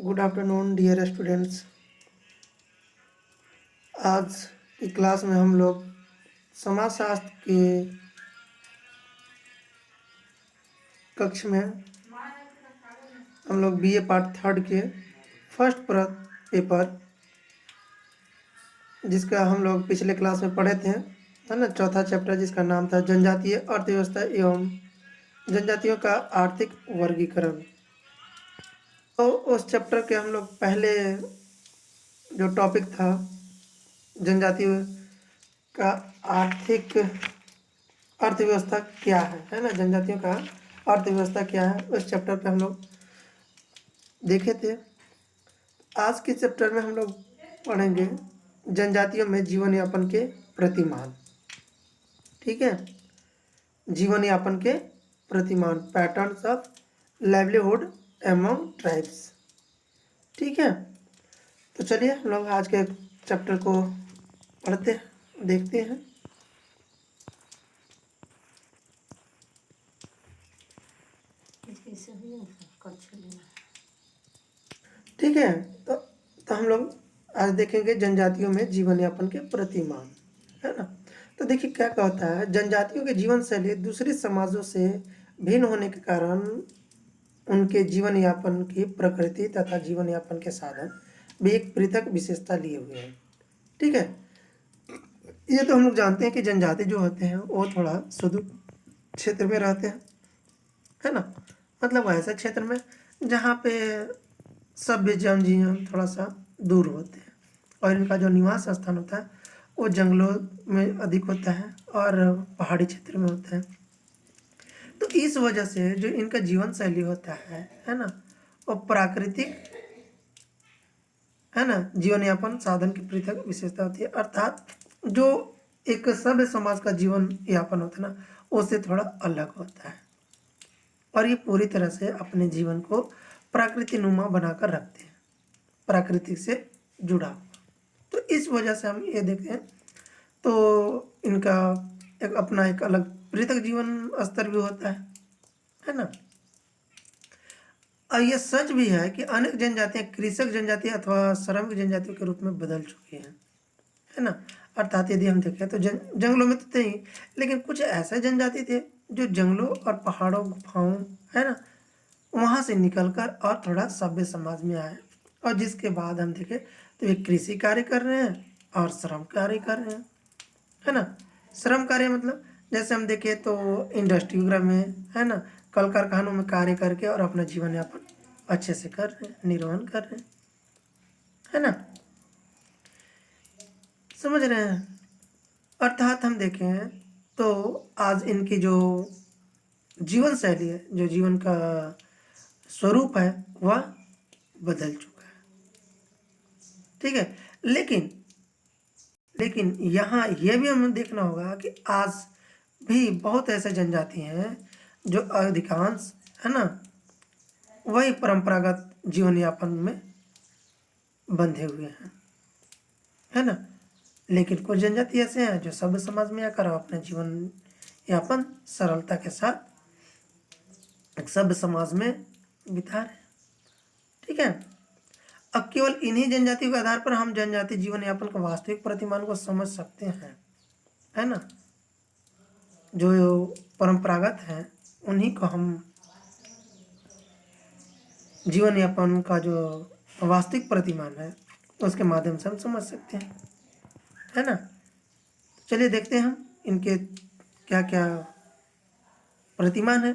Good afternoon dear students. आज की class में हम लोग समाजशास्त्र के कक्ष में हम लोग बीए पार्ट थर्ड के फर्स्ट पेपर जिसका हम लोग पिछले क्लास में पढ़े थे, है ना, चौथा चैप्टर जिसका नाम था जनजातीय अर्थव्यवस्था एवं जनजातियोयों का आर्थिक वर्गीकरण। तो उस चैप्टर के हम लोग पहले जो टॉपिक था जनजातियों का आर्थिक अर्थव्यवस्था क्या है ना, जनजातियों का अर्थव्यवस्था क्या है, उस चैप्टर पे हम लोग देखे थे। आज के चैप्टर में हम लोग पढ़ेंगे जनजातियों में जीवन यापन के प्रतिमान। ठीक है, जीवन यापन के प्रतिमान, patterns of livelihood among tribes. ठीक है, तो चलिए हम लोग आज के चैप्टर को पढ़ते देखते हैं। ठीक है, तो हम लोग आज देखेंगे जनजातियों में जीवन यापन के प्रतिमान, है ना। तो देखिए क्या कहता है, जनजातियों के जीवन शैली दूसरे समाजों से भिन्न होने के कारण उनके जीवन यापन की प्रकृति तथा जीवन यापन के साधन भी एक पृथक विशेषता लिए हुए हैं। ठीक है, ये तो हम लोग जानते हैं कि जनजाति जो होते हैं वो थोड़ा सुदूर क्षेत्र में रहते हैं, है ना, मतलब ऐसे क्षेत्र में जहाँ पे सभ्य जनजीवन थोड़ा सा दूर होते हैं और इनका जो निवास स्थान होता है वो जंगलों में अधिक होता है और पहाड़ी क्षेत्र में होता है। तो इस वजह से जो इनका जीवन शैली होता है ना, वो प्राकृतिक, है ना, जीवन यापन साधन की पृथक विशेषता होती है। अर्थात जो एक सभ्य समाज का जीवन यापन होता है ना, उससे थोड़ा अलग होता है और ये पूरी तरह से अपने जीवन को प्राकृतिक नुमा बनाकर रखते हैं, प्राकृतिक से जुड़ा हुआ। तो इस वजह से हम ये देखें तो इनका एक अपना एक अलग पृथक जीवन स्तर भी होता है ना। और यह सच भी है कि अनेक जनजातियां कृषक जनजाति अथवा श्रमिक जनजातियों के रूप में बदल चुकी हैं, है ना। अर्थात यदि हम देखें तो जंगलों में तो थे ही, लेकिन कुछ ऐसे जनजाति थे जो जंगलों और पहाड़ों गुफाओं, है ना, वहाँ से निकलकर और थोड़ा सभ्य समाज में आए और जिसके बाद हम देखें तो वे कृषि कार्य कर रहे हैं और श्रम कार्य कर रहे हैं, है ना। श्रम कार्य मतलब जैसे हम देखें तो इंडस्ट्री वगैरह में, है ना, कल कारखानों में कार्य करके और अपना जीवन यापन अच्छे से कर रहे हैं, निर्वहन कर रहे हैं, है ना, समझ रहे हैं। अर्थात हम देखें तो आज इनकी जो जीवन शैली है, जो जीवन का स्वरूप है, वह बदल चुका है। ठीक है, लेकिन यहाँ यह भी हमें देखना होगा कि आज भी बहुत ऐसे जनजाति हैं जो अधिकांश, है ना, वही परंपरागत जीवन यापन में बंधे हुए हैं, है ना। लेकिन कुछ जनजाति ऐसे हैं जो सभ्य समाज में आकर अपने जीवन यापन सरलता के साथ एक सभ्य समाज में बिता रहे हैं। ठीक है, अब केवल इन्हीं जनजातियों के आधार पर हम जनजाति जीवन यापन का वास्तविक प्रतिमान को समझ सकते हैं, है ना। जो परंपरागत हैं उन्हीं को हम जीवन यापन का जो वास्तविक प्रतिमान है उसके माध्यम से हम समझ सकते हैं, है ना। चलिए देखते हैं हम इनके क्या क्या प्रतिमान है।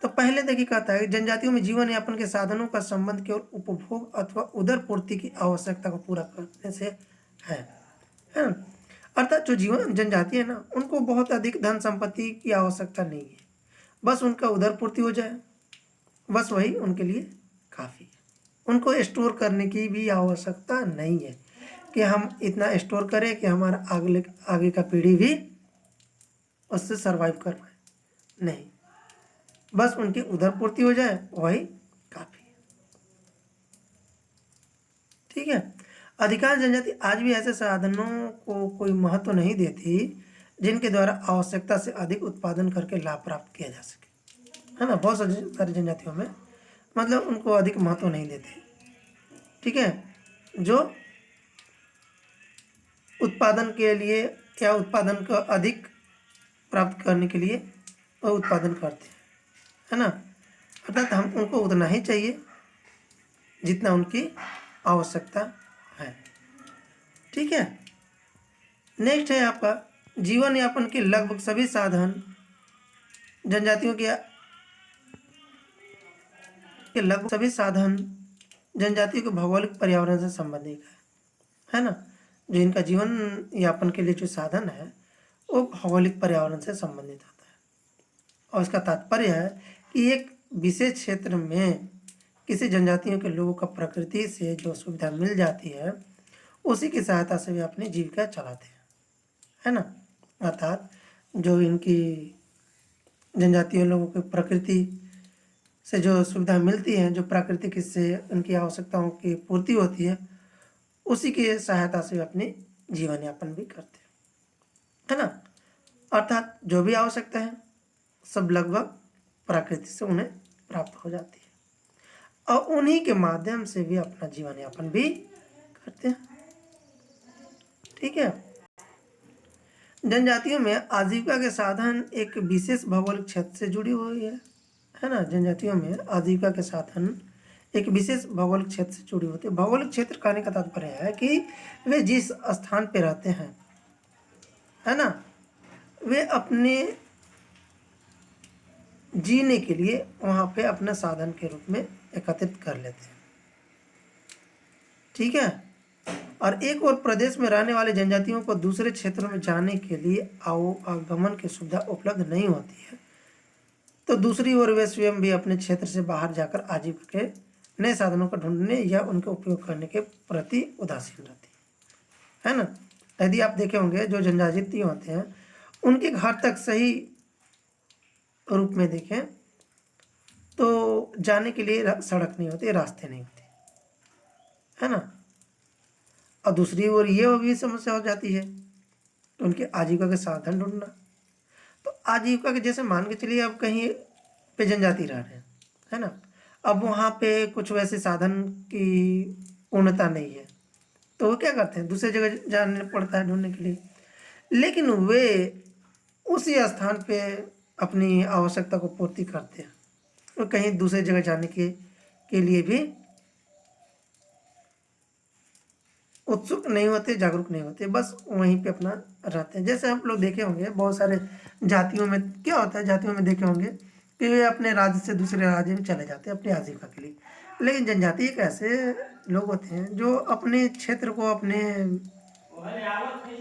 तो पहले देखिए कहता है जनजातियों में जीवन यापन के साधनों का संबंध केवल उपभोग अथवा उदर पूर्ति की आवश्यकता को पूरा करने से है ना। अर्थात जो जीवन जनजाति है ना, उनको बहुत अधिक धन संपत्ति की आवश्यकता नहीं है, बस उनका उदर पूर्ति हो जाए, बस वही उनके लिए काफ़ी है। उनको स्टोर करने की भी आवश्यकता नहीं है कि हम इतना स्टोर करें कि हमारा आगे का पीढ़ी भी उससे सरवाइव कर पाए, नहीं, बस उनकी उधर पूर्ति हो जाए वही काफ़ी है। ठीक है, अधिकांश जनजाति आज भी ऐसे साधनों को कोई महत्व नहीं देती जिनके द्वारा आवश्यकता से अधिक उत्पादन करके लाभ प्राप्त किया जा सके, है ना। बहुत सारी जनजातियों में मतलब उनको अधिक महत्व नहीं देते, ठीक है, जो उत्पादन के लिए या उत्पादन को अधिक प्राप्त करने के लिए वो उत्पादन करते हैं, है ना। अर्थात हम उनको उतना ही चाहिए जितना उनकी आवश्यकता है। ठीक है। नेक्स्ट है आपका जीवन यापन के लगभग सभी साधन जनजातियों के लगभग सभी साधन जनजातियों के भौगोलिक पर्यावरण से संबंधित है ना। जो इनका जीवन यापन के लिए जो साधन है वो भौगोलिक पर्यावरण से संबंधित होता है। और इसका तात्पर्य है कि एक विशेष क्षेत्र में किसी जनजातियों के लोगों का प्रकृति से जो सुविधा मिल जाती है उसी की सहायता से वे अपनी जीविका चलाते हैं, है ना। अर्थात जो इनकी जनजातीय लोगों की प्रकृति से जो सुविधा मिलती है, जो प्राकृतिक इससे उनकी आवश्यकताओं की पूर्ति होती है, उसी की सहायता से वे अपनी जीवन यापन भी करते हैं, है ना। अर्थात जो भी आवश्यकता है सब लगभग प्रकृति से उन्हें प्राप्त हो जाती है और उन्हीं के माध्यम से वे अपना जीवन यापन भी करते हैं। ठीक है। जनजातियों में आजीविका के साधन एक विशेष भौगोलिक क्षेत्र से जुड़ी हुई है ना। जनजातियों में आजीविका के साधन एक विशेष भौगोलिक क्षेत्र से जुड़ी होती है। भौगोलिक क्षेत्र कहने का तात्पर्य है कि वे जिस स्थान पे रहते हैं, है ना, वे अपने जीने के लिए वहाँ पे अपने साधन के रूप में एकत्रित कर लेते हैं। ठीक है। और एक और प्रदेश में रहने वाले जनजातियों को दूसरे क्षेत्रों में जाने के लिए आवागमन की सुविधा उपलब्ध नहीं होती है, तो दूसरी ओर वे स्वयं भी अपने क्षेत्र से बाहर जाकर आजीविका के नए साधनों को ढूंढने या उनके उपयोग करने के प्रति उदासीन रहती है ना। यदि आप देखे होंगे जो जनजाति होते हैं उनके घर तक सही रूप में देखें तो जाने के लिए सड़क नहीं होती, रास्ते नहीं होते, है ना। और दूसरी ओर ये भी समस्या हो जाती है तो उनके आजीविका के साधन ढूंढना। तो आजीविका के जैसे मान के चलिए अब कहीं पे जनजाति रह रहे हैं, है ना। अब वहाँ पे कुछ वैसे साधन की पूर्णता नहीं है तो वो क्या करते हैं, दूसरी जगह जाने पड़ता है ढूंढने के लिए। लेकिन वे उसी स्थान पे अपनी आवश्यकता को पूर्ति करते हैं, वो कहीं दूसरी जगह जाने के लिए भी उत्सुक नहीं होते, जागरूक नहीं होते, बस वहीं पे अपना रहते हैं। जैसे आप लोग देखे होंगे बहुत सारे जातियों में क्या होता है, जातियों में देखे होंगे कि वे अपने राज्य से दूसरे राज्य में चले जाते हैं अपनी आजीविका के लिए। लेकिन जनजाति एक ऐसे लोग होते हैं जो अपने क्षेत्र को, अपने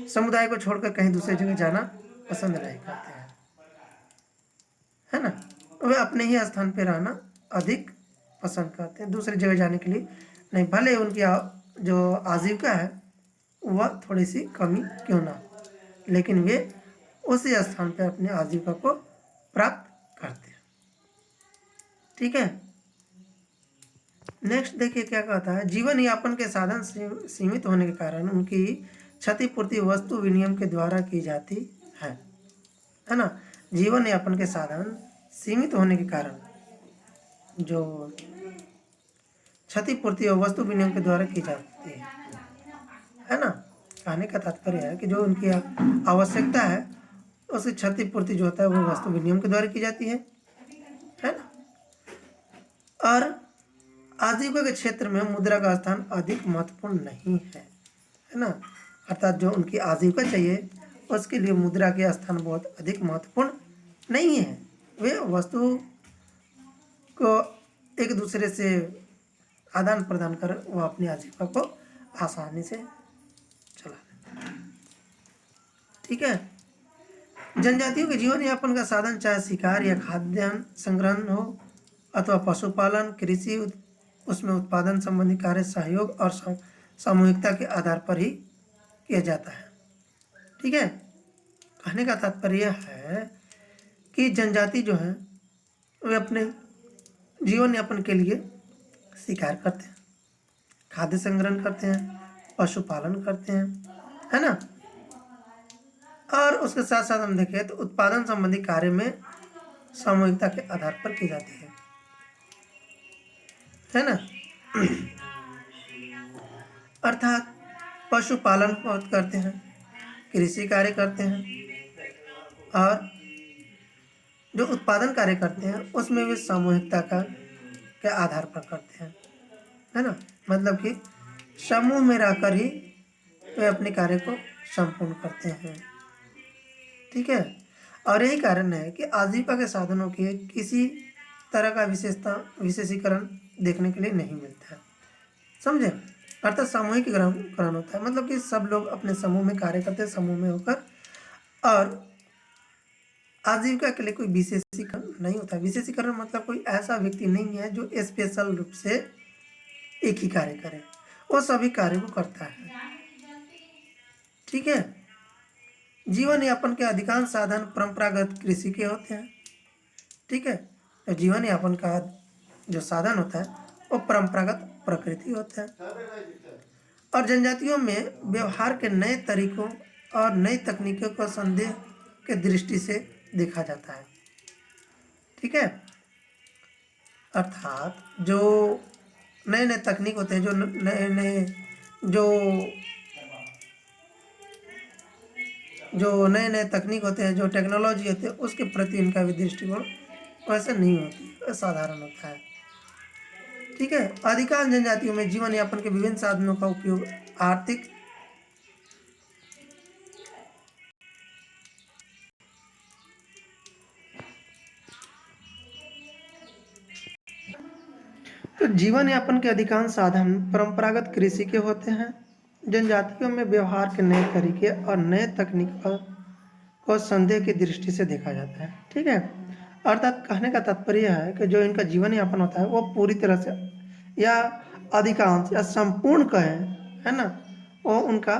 समुदाय को छोड़कर कहीं दूसरी जगह जाना पसंद नहीं करते हैं, है ना। वे अपने ही स्थान पे रहना अधिक पसंद करते हैं, दूसरी जगह जाने के लिए नहीं, भले उनकी जो आजीविका है वह थोड़ी सी कमी क्यों ना, लेकिन वे उसी स्थान पर अपनी आजीविका को प्राप्त करते हैं। ठीक है। नेक्स्ट देखिए क्या कहता है, जीवन यापन के साधन सीमित होने के कारण उनकी क्षतिपूर्ति वस्तु विनिमय के द्वारा की जाती है ना। जीवन यापन के साधन सीमित होने के कारण जो क्षतिपूर्ति और वस्तु विनिमय के द्वारा की जाती है ना। कहने का तात्पर्य है कि जो उनकी आवश्यकता है उसकी क्षतिपूर्ति जो होता है वो वस्तु विनिमय के द्वारा की जाती है ना। और आजीविका के क्षेत्र में मुद्रा का स्थान अधिक महत्वपूर्ण नहीं है ना। अर्थात जो उनकी आजीविका चाहिए उसके लिए मुद्रा के स्थान बहुत अधिक महत्वपूर्ण नहीं है। वे वस्तु को एक दूसरे से आदान प्रदान कर वो अपनी आजीविका को आसानी से चला लेते। ठीक है। जनजातियों के जीवन यापन का साधन चाहे शिकार या खाद्यान्न संग्रहण हो अथवा पशुपालन, कृषि, उसमें उत्पादन संबंधी कार्य सहयोग और सामूहिकता के आधार पर ही किया जाता है। ठीक है। कहने का तात्पर्य है कि जनजाति जो है वे अपने जीवन यापन के लिए शिकार करते हैं, खाद्य संग्रहण करते हैं, पशुपालन करते हैं, है ना। और उसके साथ साथ हम देखें तो उत्पादन संबंधी कार्य में सामूहिकता के आधार पर की जाती है ना। अर्थात पशुपालन बहुत करते हैं, कृषि कार्य करते हैं, और जो उत्पादन कार्य करते हैं उसमें भी सामूहिकता का के आधार पर करते हैं, है ना। मतलब कि समूह में रहकर ही वे अपने कार्य को संपूर्ण करते हैं। ठीक है। और यही कारण है कि आजीविका के साधनों के किसी तरह का विशेषीकरण देखने के लिए नहीं मिलता है, समझे। अर्थात सामूहिककरण होता है, मतलब कि सब लोग अपने समूह में कार्य करते हैं, समूह में होकर। और आजीविका के लिए कोई विशेषीकरण नहीं होता। विशेषीकरण मतलब कोई ऐसा व्यक्ति नहीं है जो स्पेशल रूप से एक ही कार्य करे, वो सभी कार्य को करता है। ठीक है। जीवन यापन के अधिकांश साधन परंपरागत कृषि के होते हैं। ठीक है। तो जीवन यापन का जो साधन होता है वो परंपरागत प्रकृति होता है। और जनजातियों में व्यवहार के नए तरीकों और नई तकनीकों को संदेह के दृष्टि से देखा जाता है। ठीक है। अर्थात जो नए नए तकनीक होते हैं, जो नए नए जो जो नए नए तकनीक होते हैं, जो टेक्नोलॉजी होती है, उसके प्रति इनका भी दृष्टिकोण वैसा नहीं होती, साधारण होता है। ठीक है। अधिकांश जनजातियों में जीवन यापन के विभिन्न साधनों का उपयोग आर्थिक तो जीवन यापन के अधिकांश साधन परंपरागत कृषि के होते हैं। जनजातियों में व्यवहार के नए तरीके और नए तकनीक को संदेह की दृष्टि से देखा जाता है। ठीक है। अर्थात कहने का तात्पर्य है कि जो इनका जीवन यापन होता है वो पूरी तरह से या अधिकांश या संपूर्ण कहें, है ना, वो उनका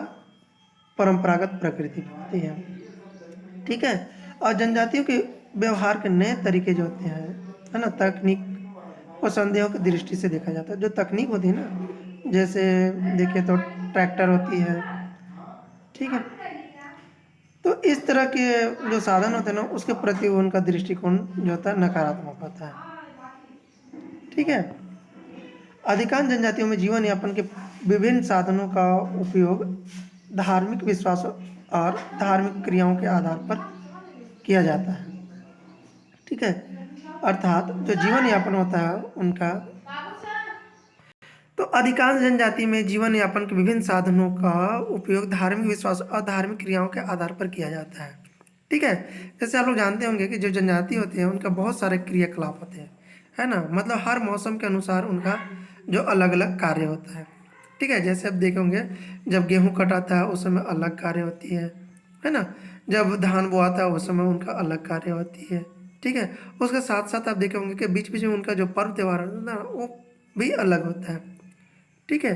परंपरागत प्रकृति की होती है। ठीक है। और जनजातियों के व्यवहार के नए तरीके जो होते हैं, है ना, तकनीक को संदेहों की दृष्टि से देखा जाता है। जो तकनीक होती है ना, जैसे देखिए तो ट्रैक्टर होती है। ठीक है। तो इस तरह के जो साधन होते हैं ना, उसके प्रति उनका दृष्टिकोण जो होता है नकारात्मक होता है। ठीक है। अधिकांश जनजातियों में जीवन यापन के विभिन्न साधनों का उपयोग धार्मिक विश्वासों और धार्मिक क्रियाओं के आधार पर किया जाता है। ठीक है। अर्थात जो जीवन यापन होता है उनका, तो अधिकांश जनजाति में जीवन यापन के विभिन्न साधनों का उपयोग धार्मिक विश्वास और धार्मिक क्रियाओं के आधार पर किया जाता है। ठीक है। जैसे आप लोग जानते होंगे कि जो जनजाति होती है उनका बहुत सारे क्रियाकलाप होते हैं, है ना। मतलब हर मौसम के अनुसार उनका जो अलग अलग कार्य होता है। ठीक है। जैसे आप देखे होंगे जब गेहूँ कटाता है उस समय अलग कार्य होती है ना। जब धान बोआता है उस समय उनका अलग कार्य होती है। ठीक है। उसके साथ साथ आप देखे होंगे कि बीच बीच में उनका जो पर्व त्यौहार होता है ना, वो भी अलग होता है। ठीक है।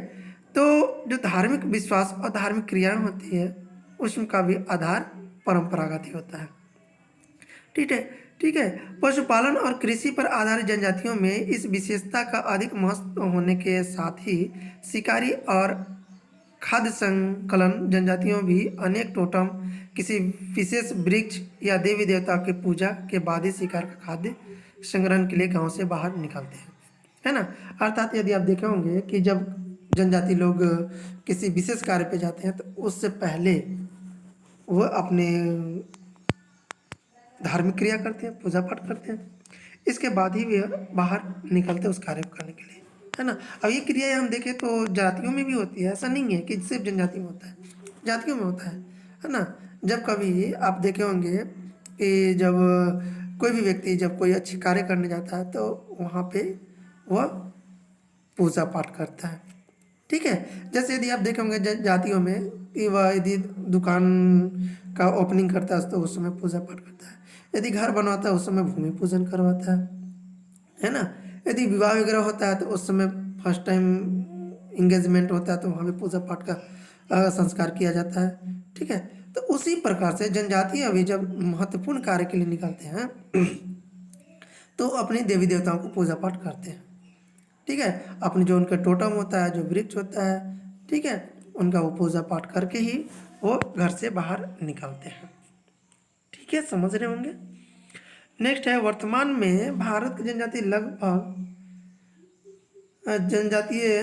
तो जो धार्मिक विश्वास और धार्मिक क्रियाएं होती है उसका भी आधार परंपरागत ही होता है। ठीक है। ठीक है। पशुपालन और कृषि पर आधारित जनजातियों में इस विशेषता का अधिक महत्व होने के साथ ही शिकारी और खाद्य संकलन जनजातियों भी अनेक टोटम किसी विशेष वृक्ष या देवी देवता की पूजा के बाद ही शिकार का खाद्य संग्रहण के लिए गांव से बाहर निकलते हैं, है ना। अर्थात यदि आप देखे होंगे कि जब जनजाति लोग किसी विशेष कार्य पे जाते हैं तो उससे पहले वह अपने धार्मिक क्रिया करते हैं, पूजा पाठ करते हैं, इसके बाद ही वे बाहर निकलते हैं उस कार्य को करने के लिए, है ना। अब ये क्रियाएं हम देखें तो जातियों में भी होती है, ऐसा नहीं है कि सिर्फ जनजाति में होता है, जातियों में होता है ना। जब कभी आप देखे होंगे कि जब कोई भी व्यक्ति जब कोई अच्छी कार्य करने जाता है तो वहाँ पे वह पूजा पाठ करता है। ठीक है। जैसे यदि आप देखे होंगे जातियों में कि वह यदि दुकान का ओपनिंग करता है तो उस समय पूजा पाठ करता है, यदि घर बनवाता है उस समय भूमि पूजन करवाता है ना। यदि विवाह वगैरह होता है तो उस समय फर्स्ट टाइम इंगेजमेंट होता है तो वहाँ भी पूजा पाठ का संस्कार किया जाता है। ठीक है। तो उसी प्रकार से जनजाति अभी जब महत्वपूर्ण कार्य के लिए निकलते हैं तो अपने देवी देवताओं को पूजा पाठ करते हैं। ठीक है। अपने जो उनका टोटम होता है, जो वृक्ष होता है, ठीक है, उनका वो पूजा पाठ करके ही वो घर से बाहर निकलते हैं। ठीक है, समझ रहे होंगे। नेक्स्ट है, वर्तमान में भारत की जनजाति लगभग जनजातीय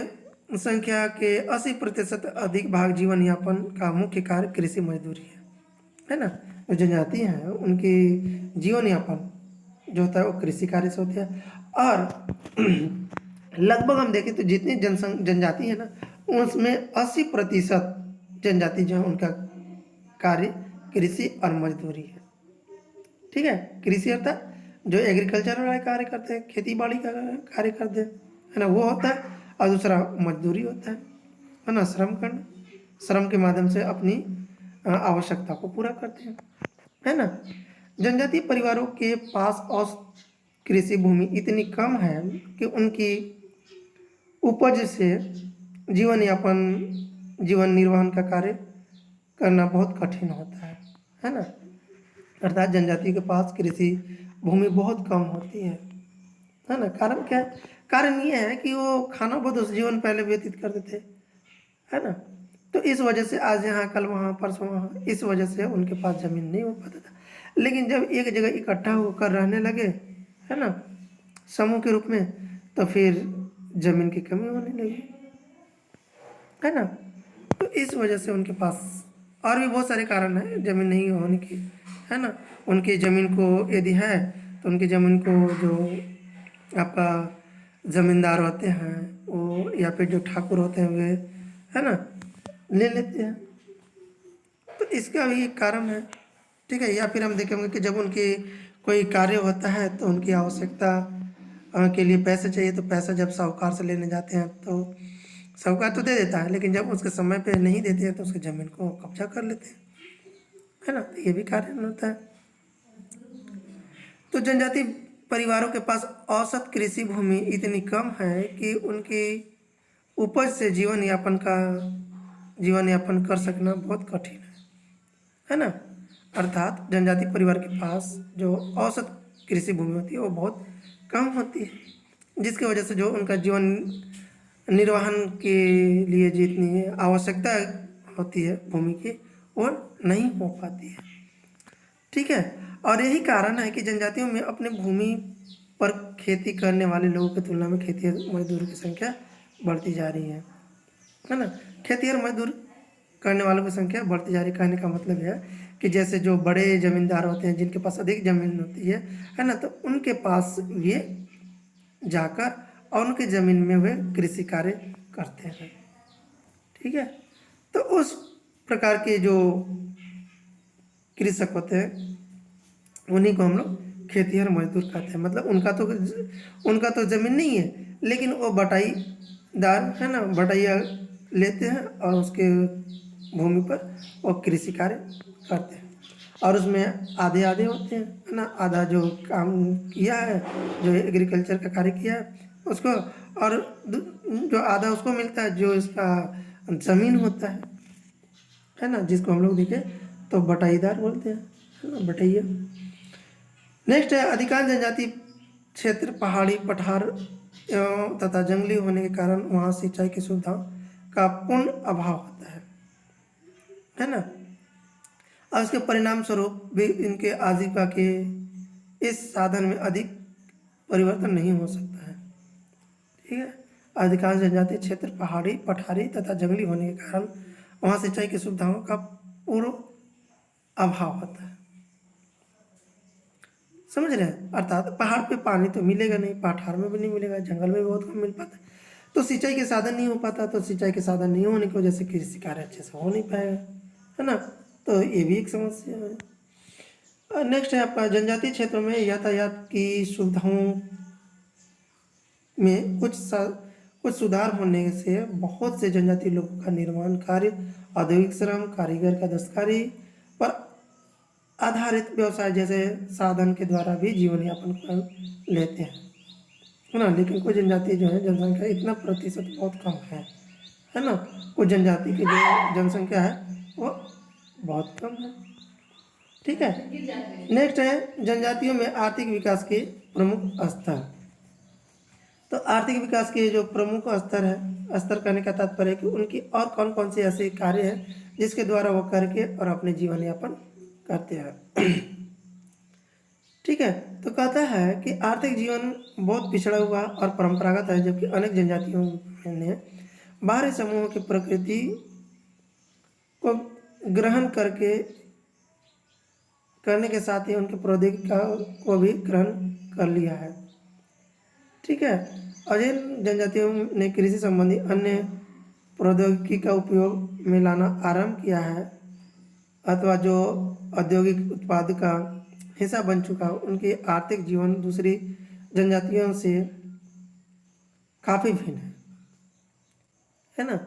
संख्या के 80% अधिक भाग जीवन यापन का मुख्य कार्य कृषि मजदूरी है ना। जो जनजाति हैं उनकी जीवन यापन जो होता है वो कृषि कार्य से होता है। और लगभग हम देखें तो जितनी जनजाति है ना उसमें 80% जनजाति जो है उनका कार्य कृषि और मजदूरी है। ठीक है, कृषि अर्थात जो एग्रीकल्चर वाले कार्य करते हैं, खेती बाड़ी का कार्य करते हैं, है ना, वो होता है। और दूसरा मजदूरी होता है ना, श्रम करना, श्रम के माध्यम से अपनी आवश्यकता को पूरा करते हैं, है ना। जनजातीय परिवारों के पास औसत कृषि भूमि इतनी कम है कि उनकी उपज से जीवन निर्वहन का कार्य करना बहुत कठिन होता है ना। अर्थात जनजाति के पास कृषि भूमि बहुत कम होती है ना। कारण क्या है? कारण ये है कि वो खाना बहुत उस जीवन पहले व्यतीत करते थे, है ना। तो इस वजह से आज यहाँ कल वहाँ परसों वहाँ, इस वजह से उनके पास जमीन नहीं हो पाता था। लेकिन जब एक जगह इकट्ठा होकर रहने लगे, है ना, समूह के रूप में, तो फिर जमीन की कमी होने लगी, है ना। तो इस वजह से उनके पास और भी बहुत सारे कारण हैं जमीन नहीं होने की, है ना। उनकी ज़मीन को यदि है तो उनकी ज़मीन को जो आपका ज़मींदार होते हैं वो या फिर जो ठाकुर होते हैं वे, है ना, ले लेते हैं। तो इसका भी एक कारण है। ठीक है, या फिर हम देखेंगे कि जब उनकी कोई कार्य होता है तो उनकी आवश्यकता के लिए पैसे चाहिए, तो पैसा जब साहूकार से लेने जाते हैं तो साहूकार तो दे देता है, लेकिन जब उसके समय पे नहीं देते हैं तो उसकी ज़मीन को कब्जा कर लेते हैं, है ना। तो ये भी कारण होता है। तो जनजाति परिवारों के पास औसत कृषि भूमि इतनी कम है कि उनकी उपज से जीवन यापन कर सकना बहुत कठिन है ना। अर्थात जनजाति परिवार के पास जो औसत कृषि भूमि होती है वो बहुत कम होती है, जिसकी वजह से जो उनका जीवन निर्वहन के लिए जितनी आवश्यकता होती है भूमि की वो नहीं हो पाती है। ठीक है, और यही कारण है कि जनजातियों में अपने भूमि पर खेती करने वाले लोगों की तुलना में खेती मजदूरों की संख्या बढ़ती जा रही है ना। खेती और मजदूर करने वालों की संख्या बढ़ती जा रही। कहने का मतलब है कि जैसे जो बड़े जमींदार होते हैं जिनके पास अधिक जमीन होती है ना, तो उनके पास ये जाकर और उनकी ज़मीन में वे कृषि कार्य करते हैं। ठीक है, तो उस प्रकार के जो कृषक होते हैं उन्हीं को हम लोग खेतिहर मजदूर कहते हैं। मतलब उनका तो ज़मीन नहीं है, लेकिन वो बटाईदार है ना, बटाइया लेते हैं और उसके भूमि पर वो कृषि कार्य करते हैं। और उसमें आधे आधे होते हैं, है ना। आधा जो काम किया है, जो एग्रीकल्चर का कार्य किया है उसको, और जो आधा उसको मिलता है जो इसका ज़मीन होता है ना, जिसको हम लोग देखें तो बटाईदार बोलते हैं, है ना, बटैया। नेक्स्ट है, अधिकांश जनजाति क्षेत्र पहाड़ी पठार एवं तथा जंगली होने के कारण वहाँ सिंचाई की सुविधाओं का पूर्ण अभाव होता है ना। और उसके परिणाम स्वरूप भी इनके आजीविका के इस साधन में अधिक परिवर्तन नहीं हो सकता है। ठीक है, अधिकांश जनजातीय क्षेत्र पहाड़ी पठारी तथा जंगली होने के कारण वहाँ सिंचाई की सुविधाओं का पूर्ण अभाव होता है। समझ रहे हैं? अर्थात पहाड़ पे पानी तो मिलेगा नहीं, पठार में भी नहीं मिलेगा, जंगल में भी बहुत कम मिल पाता है, तो सिंचाई के साधन नहीं हो पाता। तो सिंचाई के साधन नहीं होने की वजह से कृषि कार्य अच्छे से हो नहीं पाएगा, है ना। तो ये भी एक समस्या है। नेक्स्ट है आपका, जनजातीय क्षेत्रों में यातायात की सुविधाओं में कुछ सुधार होने से बहुत से जनजातीय लोगों का निर्माण कार्य, औद्योगिक श्रम, कारीगर का दस्तकारी पर आधारित व्यवसाय जैसे साधन के द्वारा भी जीवन यापन कर लेते हैं, है ना। लेकिन कुछ जनजाति जो है जनसंख्या इतना प्रतिशत बहुत कम है ना। कुछ जनजाति की जो जनसंख्या है वो बहुत कम है। ठीक है, नेक्स्ट है जनजातियों में आर्थिक विकास के प्रमुख स्तर। तो आर्थिक विकास के जो प्रमुख स्तर करने का तात्पर्य है कि उनकी और कौन कौन से ऐसे कार्य हैं जिसके द्वारा वो करके और अपने जीवन यापन करते हैं। ठीक है, तो कहता है कि आर्थिक जीवन बहुत पिछड़ा हुआ और परंपरागत है, जबकि अनेक जनजातियों ने बाहरी समूहों की प्रकृति को ग्रहण करने के साथ ही उनके प्रौद्योगिकी को भी ग्रहण कर लिया है। ठीक है। और जिन जनजातियों ने कृषि संबंधी अन्य प्रौद्योगिकी का उपयोग में लाना आरंभ किया है अथवा जो औद्योगिक उत्पाद का हिस्सा बन चुका, उनकी आर्थिक जीवन दूसरी जनजातियों से काफ़ी भिन्न है ना।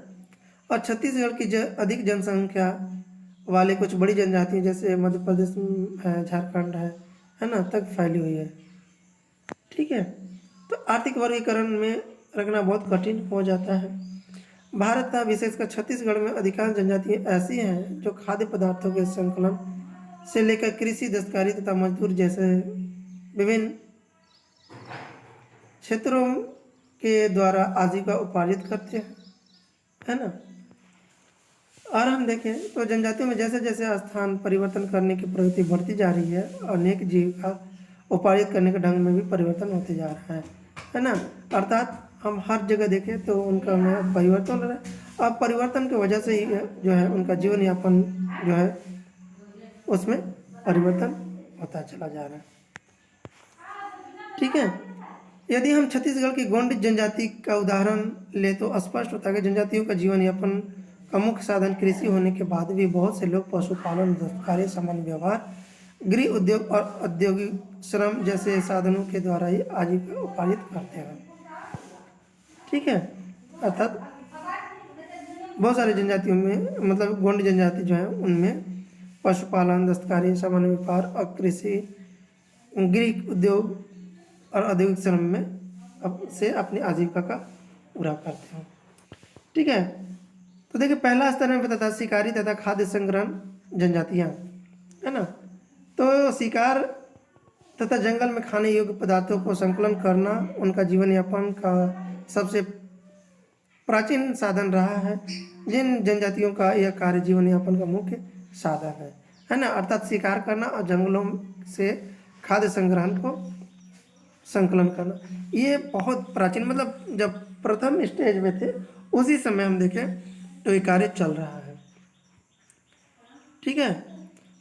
और छत्तीसगढ़ की अधिक जनसंख्या वाले कुछ बड़ी जनजातियाँ जैसे मध्य प्रदेश है, झारखंड है ना, तक फैली हुई है। ठीक है। तो आर्थिक वर्गीकरण में रखना बहुत कठिन हो जाता है। भारत का विशेषकर छत्तीसगढ़ में अधिकांश जनजातियाँ ऐसी हैं जो खाद्य पदार्थों के संकलन से लेकर कृषि, दस्तकारी तथा मजदूर जैसे विभिन्न क्षेत्रों के द्वारा आजीविका उपार्जित करते हैं, है ना। और हम देखें तो जनजातियों में जैसे जैसे स्थान परिवर्तन करने की प्रवृत्ति बढ़ती जा रही है, अनेक जीविका उपार्जित करने के ढंग में भी परिवर्तन होते जा रहा है ना। अर्थात हम हर जगह देखें तो उनका में परिवर्तन हो रहा है। अब परिवर्तन की वजह से ही जो है उनका जीवन यापन जो है उसमें परिवर्तन होता चला जा रहा है। ठीक है। यदि हम छत्तीसगढ़ की गोंड जनजाति का उदाहरण ले तो स्पष्ट होता है कि जनजातियों का जीवन यापन का मुख्य साधन कृषि होने के बाद भी बहुत से लोग पशुपालन, दस्तकारी, सामान्य व्यवहार, गृह उद्योग और औद्योगिक श्रम जैसे साधनों के द्वारा ही आजीविका उपार्जित करते हैं। ठीक है। अर्थात बहुत सारी जनजातियों में मतलब गोंड जनजाति जो है उनमें पशुपालन, दस्तकारी, सामान्य व्यापार और कृषि, गृह उद्योग और औद्योगिक श्रम में से अपनी आजीविका का पूरा करते हैं। ठीक है। तो देखिए पहला स्तर में बताता शिकारी तथा खाद्य संग्रहण जनजातियाँ, है ना। तो शिकार तथा जंगल में खाने योग्य पदार्थों को संकलन करना उनका जीवन यापन का सबसे प्राचीन साधन रहा है। जिन जनजातियों का यह कार्य जीवन यापन का मुख्य साधन है ना। अर्थात शिकार करना और जंगलों से खाद्य संग्रहण को संकलन करना, ये बहुत प्राचीन मतलब जब प्रथम स्टेज में थे उसी समय हम देखें तो ये कार्य चल रहा है। ठीक है।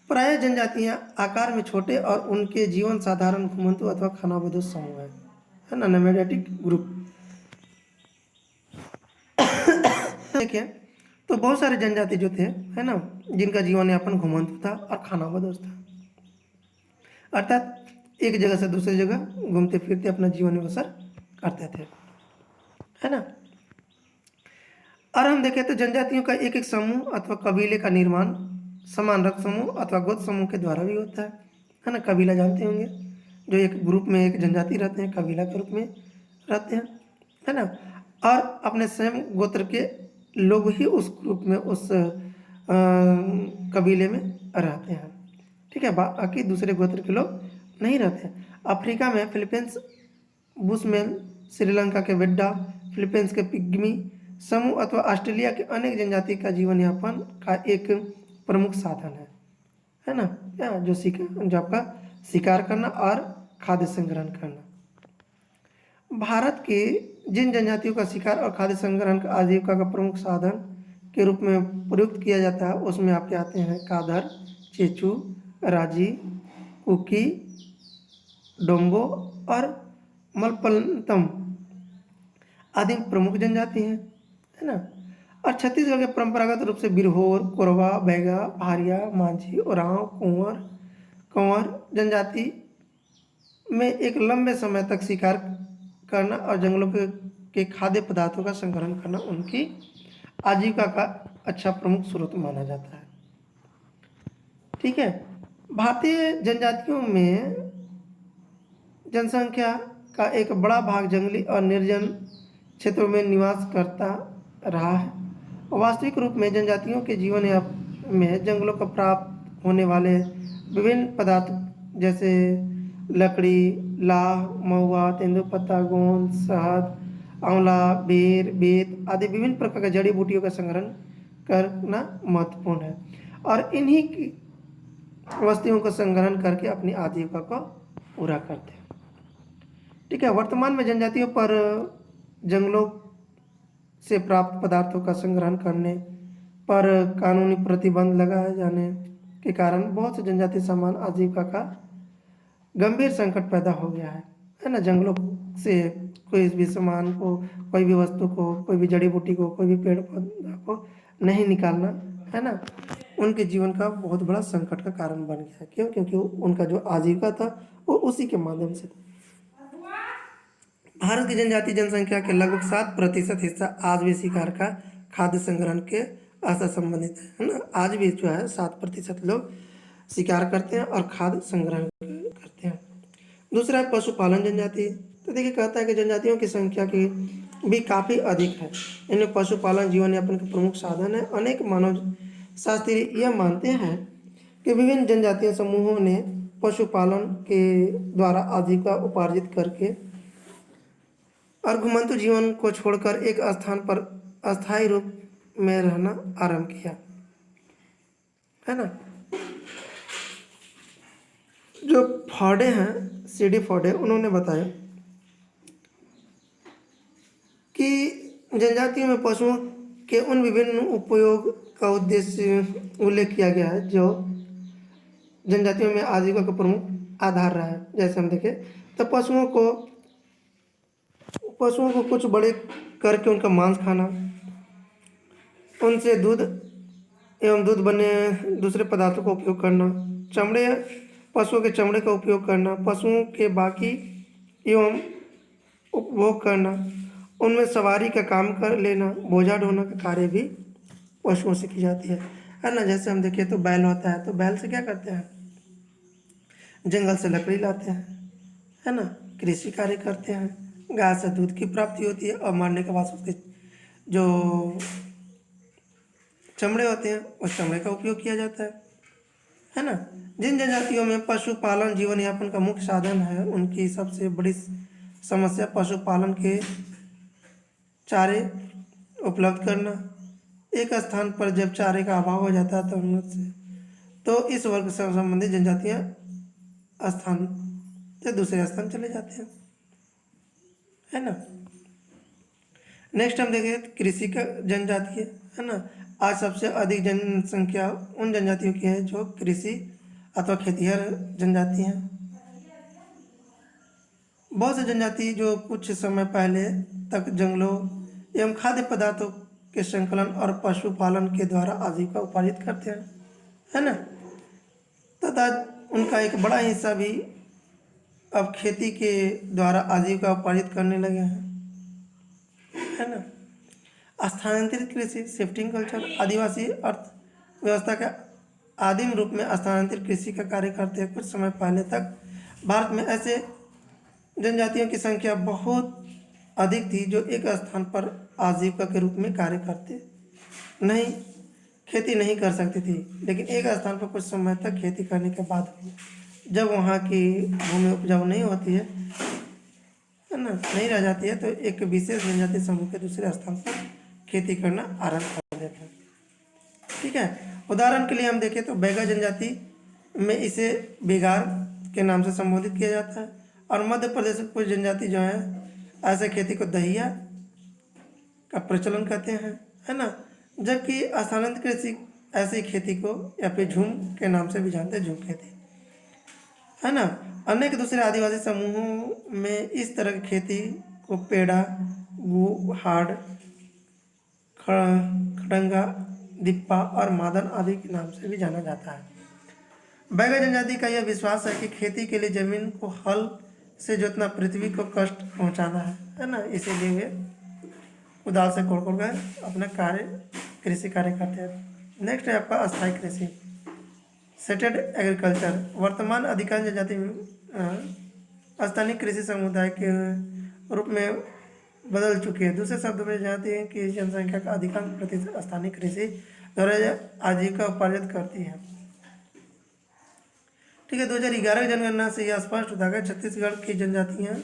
प्राय जनजातियां आकार में छोटे और उनके जीवन साधारण घुमंतु अथवा खानाबदोश समूह है ना, नोमैडिक ग्रुप। देखिए तो बहुत सारे जनजाति जो थे, है ना, जिनका जीवन यापन घुमंतु था और खानाबदोश था। अर्थात एक जगह से दूसरी जगह घूमते फिरते अपना जीवन बसर करते थे, है ना। और हम देखें तो जनजातियों का एक एक समूह अथवा कबीले का निर्माण समान रक्त समूह अथवा गोत्र समूह के द्वारा भी होता है ना। कबीला जानते होंगे, जो एक ग्रुप में एक जनजाति रहते हैं, कबीला के रूप में रहते हैं, है ना। और अपने स्वयं गोत्र के लोग ही उस ग्रुप में उस कबीले में रहते हैं। ठीक है। बाकी दूसरे गोत्र के लोग नहीं रहते। अफ्रीका में फिलीपींस, बुशमैन, श्रीलंका के वेड्डा, फिलीपींस के पिग्मी समूह अथवा ऑस्ट्रेलिया के अनेक जनजाति का जीवन यापन का एक प्रमुख साधन है ना, या जो आपका शिकार करना और खाद्य संग्रहण करना। भारत के जिन जनजातियों का शिकार और खाद्य संग्रहण का आजीविका का प्रमुख साधन के रूप में प्रयुक्त किया जाता है उसमें आपके आते हैं कादर, चेचू, राजी, कुकी, डोंगो और मलपलतम आदि प्रमुख जनजाति हैं, है ना। और छत्तीसगढ़ के परंपरागत रूप से बिरहोर, कोरवा, बैगा, भारिया, माझी, ओरांव, कंवर जनजाति में एक लंबे समय तक शिकार करना और जंगलों के खाद्य पदार्थों का संग्रहण करना उनकी आजीविका का अच्छा प्रमुख स्रोत माना जाता है। ठीक है। भारतीय जनजातियों में जनसंख्या का एक बड़ा भाग जंगली और निर्जन क्षेत्रों में निवास करता रहा है। वास्तविक रूप में जनजातियों के जीवन में जंगलों का प्राप्त होने वाले विभिन्न पदार्थ जैसे लकड़ी, लाह, महुआ, तेंदुपत्ता, गोंद, शहद, आंवला, बेर, बेत आदि विभिन्न प्रकार के जड़ी बूटियों का संग्रहण करना महत्वपूर्ण है और इन्हीं की वस्तुओं का संग्रहण करके अपनी आजीविका को पूरा करते हैं। ठीक है। वर्तमान में जनजातियों पर जंगलों से प्राप्त पदार्थों का संग्रहण करने पर कानूनी प्रतिबंध लगाए जाने के कारण बहुत से जनजातीय समाज आजीविका का गंभीर संकट पैदा हो गया है ना। जंगलों से कोई भी सामान को, कोई भी वस्तु को, कोई भी जड़ी बूटी को, कोई भी पेड़ पौधा को नहीं निकालना, है ना, उनके जीवन का बहुत बड़ा संकट का कारण बन गया। क्यों? क्योंकि उनका जो आजीविका था वो उसी के माध्यम से था। भारत की जनजातीय जनसंख्या के लगभग 7% हिस्सा आज भी शिकार का खाद्य संग्रहण के असर संबंधित है ना। आज भी जो है 7% लोग शिकार करते हैं और खाद्य संग्रहण करते हैं। दूसरा है पशुपालन जनजाति। तो देखिए कहता है कि जनजातियों की संख्या की भी काफ़ी अधिक है। इनमें पशुपालन जीवन यापन का प्रमुख साधन है। अनेक मानव शास्त्री यह मानते हैं कि विभिन्न जनजातीय समूहों ने पशुपालन के द्वारा आजीविका उपार्जित करके और घुमंतु जीवन को छोड़कर एक स्थान पर अस्थायी रूप में रहना आरंभ किया, है ना। जो फॉडे हैं, सीडी फॉडे, उन्होंने बताया कि जनजातियों में पशुओं के उन विभिन्न उपयोग का उद्देश्य उल्लेख किया गया है जो जनजातियों में आजीविका का प्रमुख आधार रहा है। जैसे हम देखें तो पशुओं को कुछ बड़े करके उनका मांस खाना, उनसे दूध एवं दूध बने दूसरे पदार्थों का उपयोग करना, पशुओं के चमड़े का उपयोग करना, पशुओं के बाकी एवं उपभोग करना, उनमें सवारी का काम कर लेना, बोझा ढोना का कार्य भी पशुओं से की जाती है ना। जैसे हम देखें तो बैल होता है, तो बैल से क्या करते हैं, जंगल से लकड़ी लाते हैं, है ना, कृषि कार्य करते हैं, गाय से दूध की प्राप्ति होती है और मरने के बाद उसके जो चमड़े होते हैं उस चमड़े का उपयोग किया जाता है ना। जिन जनजातियों में पशुपालन जीवन यापन का मुख्य साधन है उनकी सबसे बड़ी समस्या पशुपालन के चारे उपलब्ध करना। एक स्थान पर जब चारे का अभाव हो जाता है तो इस वर्ग से संबंधित जनजातियां स्थान से दूसरे स्थान चले जाते हैं, है ना। नेक्स्ट हम देखें कृषि का जनजातीय, है ना। आज सबसे अधिक जनसंख्या उन जनजातियों की है जो कृषि अथवा खेतिहर जनजाति हैं। बहुत से जनजाति जो कुछ समय पहले तक जंगलों एवं खाद्य पदार्थों के संकलन और पशुपालन के द्वारा आजीविका उपार्जित करते हैं, है ना। तथा उनका एक बड़ा हिस्सा भी अब खेती के द्वारा आजीविका उपार्जित करने लगे हैं, है ना। स्थानांतरित कृषि, शिफ्टिंग कल्चर, आदिवासी अर्थव्यवस्था के आदिम रूप में स्थानांतरित कृषि का कार्य करते हैं। कुछ समय पहले तक भारत में ऐसे जनजातियों की संख्या बहुत अधिक थी जो एक स्थान पर आजीविका के रूप में कार्य करते नहीं, खेती नहीं कर सकती थी, लेकिन एक स्थान पर कुछ समय तक खेती करने के बाद जब वहाँ की भूमि उपजाऊ नहीं होती है ना, नहीं रह जाती है, तो एक विशेष जनजातीय समूह के दूसरे स्थान पर खेती करना आरंभ कर देते हैं। ठीक है, उदाहरण के लिए हम देखें तो बैगा जनजाति में इसे बेगार के नाम से संबोधित किया जाता है। और मध्य प्रदेश में कुछ जनजाति जो है ऐसे खेती को दहिया का प्रचलन करते हैं, है ना। जबकि स्थानांतरित कृषि ऐसी खेती को या फिर झूम के नाम से भी जानते हैं, झूम खेती, है ना। अनेक दूसरे आदिवासी समूहों में इस तरह की खेती को पेड़ा, हाड़, खड़ंगा, दिप्पा और मादन आदि के नाम से भी जाना जाता है। बैगा जनजाति का यह विश्वास है कि खेती के लिए जमीन को हल से जोतना पृथ्वी को कष्ट पहुंचाना है ना। इसीलिए वे कुदाल से कोड़ कर अपना कृषि कार्य करते हैं। नेक्स्ट है आपका अस्थायी कृषि, सेटेड एग्रीकल्चर। वर्तमान अधिकांश जनजाति स्थानीय कृषि समुदाय के रूप में बदल चुके हैं। दूसरे शब्दों में जानते हैं कि जनसंख्या का अधिकांश प्रतिशत स्थानीय कृषि द्वारा आजीविका उपार्जित करती है। ठीक है, 2011 की जनगणना से यह स्पष्ट होता है कि छत्तीसगढ़ की जनजातियाँ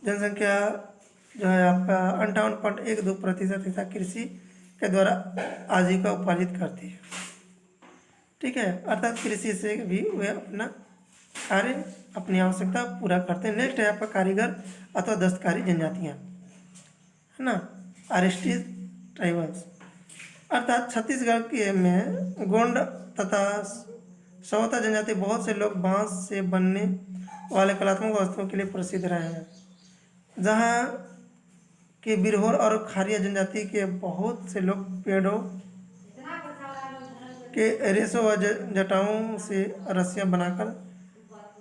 जनसंख्या जो है आपका 58.12% हिस्सा कृषि के द्वारा आजीविका उपार्जित करती है। ठीक है, अर्थात कृषि से भी वे अपना कार्य, अपनी आवश्यकता पूरा करते हैं। नेक्स्ट है आपका कारीगर अथवा दस्तकारी जनजातियाँ, है ना। ट्राइबल्स, अर्थात छत्तीसगढ़ के में गोंड तथा सवता जनजाति बहुत से लोग बांस से बनने वाले कलात्मक वस्तुओं के लिए प्रसिद्ध रहे हैं, जहाँ के बिरहोर और खारिया जनजाति के बहुत से लोग पेड़ों के रेशों व जटाओं से रस्सियाँ बनाकर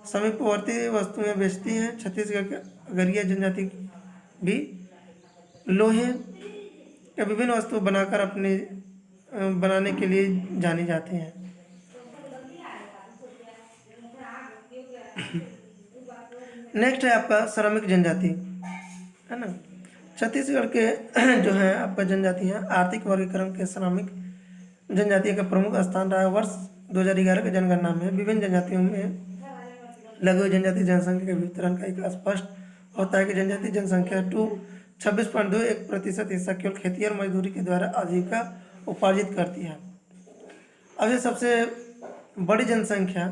समीपवर्ती वस्तुएं बेचती हैं। छत्तीसगढ़ के अगरिया जनजाति भी लोहे के विभिन्न वस्तु बनाकर अपने बनाने के लिए जानी जाती हैं। नेक्स्ट है आपका श्रमिक जनजाति, है ना। छत्तीसगढ़ के जो है आपका जनजाति है, आर्थिक वर्गीकरण के श्रमिक जनजाति का प्रमुख स्थान रहा है। वर्ष 2011 की जनगणना में विभिन्न जनजातियों में लघु जनजाति जनसंख्या के वितरण का एक स्पष्ट होता है कि जनजाति जनसंख्या 26.21% हिस्सा केवल खेती और मजदूरी के द्वारा आजीविका उपार्जित करती है। अब ये सबसे बड़ी जनसंख्या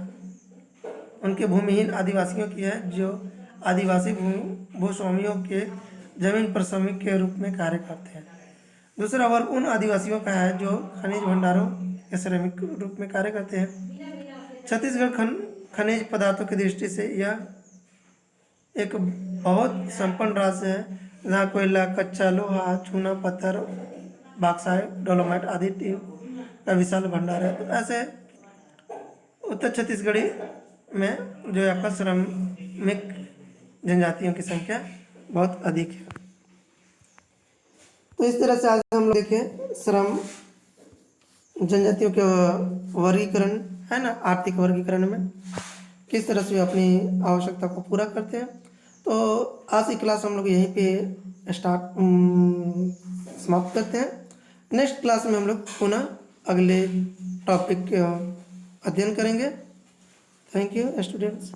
उनके भूमिहीन आदिवासियों की है, जो आदिवासी भूस्वामियों के जमीन पर श्रमिक के रूप में कार्य करते हैं। दूसरा वर्ग उन आदिवासियों का है जो खनिज भंडारों के श्रमिक रूप में कार्य करते हैं। छत्तीसगढ़ खनिज पदार्थों की दृष्टि से यह एक बहुत संपन्न राज्य है, जहाँ कोयला, कच्चा लोहा, चूना पत्थर, बॉक्साइट, डोलोमाइट आदि का विशाल भंडार है। तो ऐसे उत्तर छत्तीसगढ़ी में जो आपका श्रमिक जनजातियों की संख्या बहुत अधिक है। तो इस तरह से आज हम लोग देखें श्रम जनजातियों के वर्गीकरण, है ना, आर्थिक वर्गीकरण में किस तरह से अपनी आवश्यकता को पूरा करते हैं। तो आज की क्लास हम लोग यहीं पे समाप्त करते हैं। नेक्स्ट क्लास में हम लोग पुनः अगले टॉपिक अध्ययन करेंगे। Thank you students.